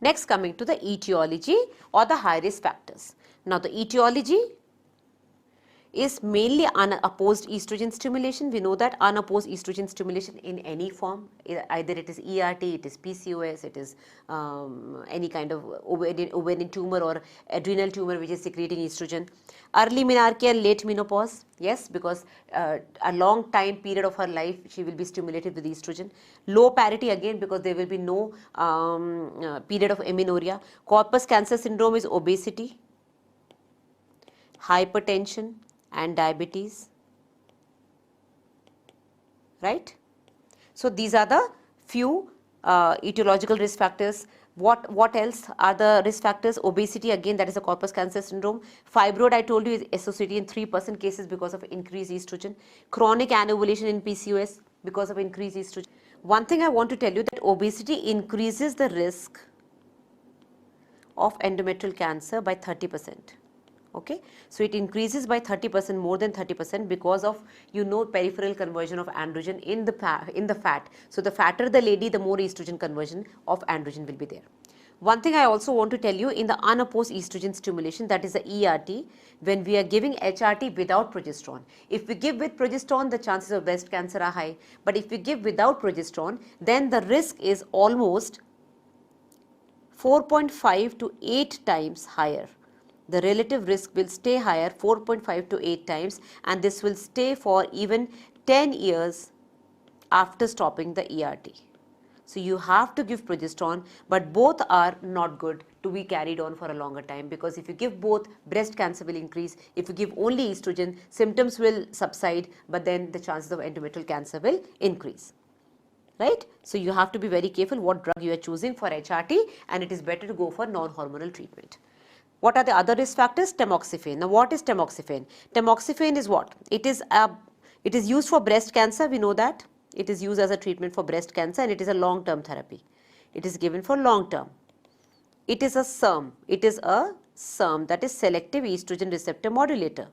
Next, coming to the etiology or the high risk factors. Now, the etiology is mainly unopposed estrogen stimulation. We know that unopposed estrogen stimulation in any form, either it is ERT, it is PCOS, it is any kind of ovarian tumor or adrenal tumor which is secreting estrogen. Early menarche and late menopause, yes, because a long time period of her life she will be stimulated with estrogen. Low parity, again because there will be no period of amenorrhea. Corpus cancer syndrome is obesity, hypertension and diabetes, right? So these are the few etiological risk factors. What else are the risk factors? Obesity, again that is a corpus cancer syndrome. Fibroid, I told you, is associated in 3% cases because of increased estrogen. Chronic anovulation in PCOS because of increased estrogen. One thing I want to tell you, that obesity increases the risk of endometrial cancer by 30%. Okay, so it increases by 30%, more than 30%, because of peripheral conversion of androgen in the fat. So the fatter the lady, the more estrogen conversion of androgen will be there. One thing I also want to tell you, in the unopposed estrogen stimulation, that is the ERT, when we are giving HRT without progesterone. If we give with progesterone, the chances of breast cancer are high, but if we give without progesterone, then the risk is almost 4.5 to 8 times higher. The relative risk will stay higher 4.5 to 8 times, and this will stay for even 10 years after stopping the ERT. So you have to give progesterone, but both are not good to be carried on for a longer time, because if you give both, breast cancer will increase. If you give only estrogen, symptoms will subside, but then the chances of endometrial cancer will increase. Right? So you have to be very careful what drug you are choosing for HRT, and it is better to go for non-hormonal treatment. What are the other risk factors? Tamoxifen. Now, what is tamoxifen? Tamoxifen is what? It is used for breast cancer. We know that it is used as a treatment for breast cancer, and it is a long-term therapy. It is given for long-term. It is a SERM. It is a SERM, that is selective estrogen receptor modulator.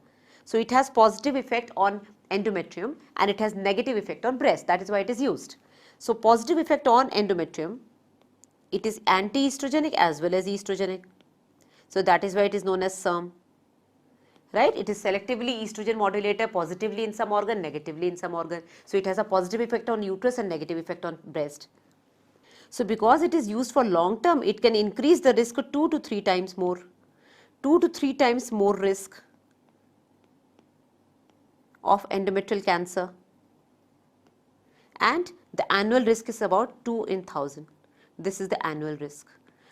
So it has positive effect on endometrium and it has negative effect on breast. That is why it is used. So positive effect on endometrium, it is anti-estrogenic as well as estrogenic. So that is why it is known as SERM, right? It is selectively estrogen modulator, positively in some organ, negatively in some organ. So it has a positive effect on uterus and negative effect on breast. So because it is used for long term, it can increase the risk 2 to 3 times more. 2 to 3 times more risk of endometrial cancer, and the annual risk is about 2 in 1000. This is the annual risk.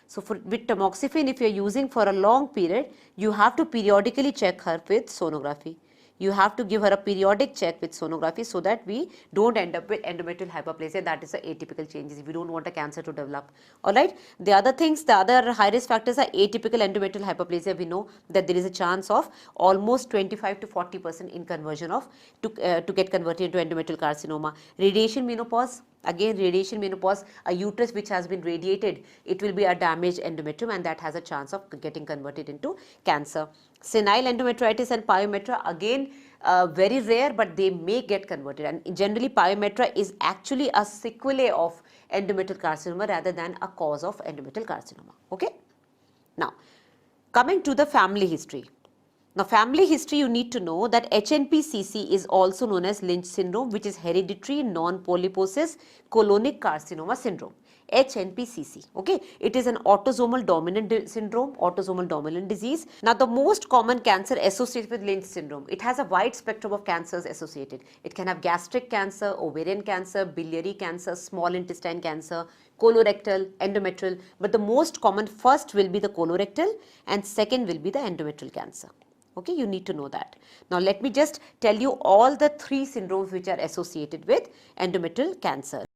So with tamoxifen, if you are using for a long period, you have to periodically check her with sonography. You have to give her a periodic check with sonography so that we don't end up with endometrial hyperplasia. That is the atypical changes if we don't want a cancer to develop. Alright. The other things, the other high risk factors are atypical endometrial hyperplasia. We know that there is a chance of almost 25 to 40% in conversion of to get converted into endometrial carcinoma. Radiation menopause. Again, radiation menopause, a uterus which has been radiated, it will be a damaged endometrium, and that has a chance of getting converted into cancer. Senile endometritis and pyometra, again very rare, but they may get converted, and generally pyometra is actually a sequelae of endometrial carcinoma rather than a cause of endometrial carcinoma. Okay. Now, coming to the family history. Now, family history, you need to know that HNPCC is also known as Lynch syndrome, which is hereditary non-polyposis colonic carcinoma syndrome. HNPCC, okay. It is an autosomal dominant syndrome, autosomal dominant disease. Now, the most common cancer associated with Lynch syndrome, it has a wide spectrum of cancers associated. It can have gastric cancer, ovarian cancer, biliary cancer, small intestine cancer, colorectal, endometrial, but the most common first will be the colorectal and second will be the endometrial cancer. Okay, you need to know that. Now, let me just tell you all the 3 syndromes which are associated with endometrial cancer.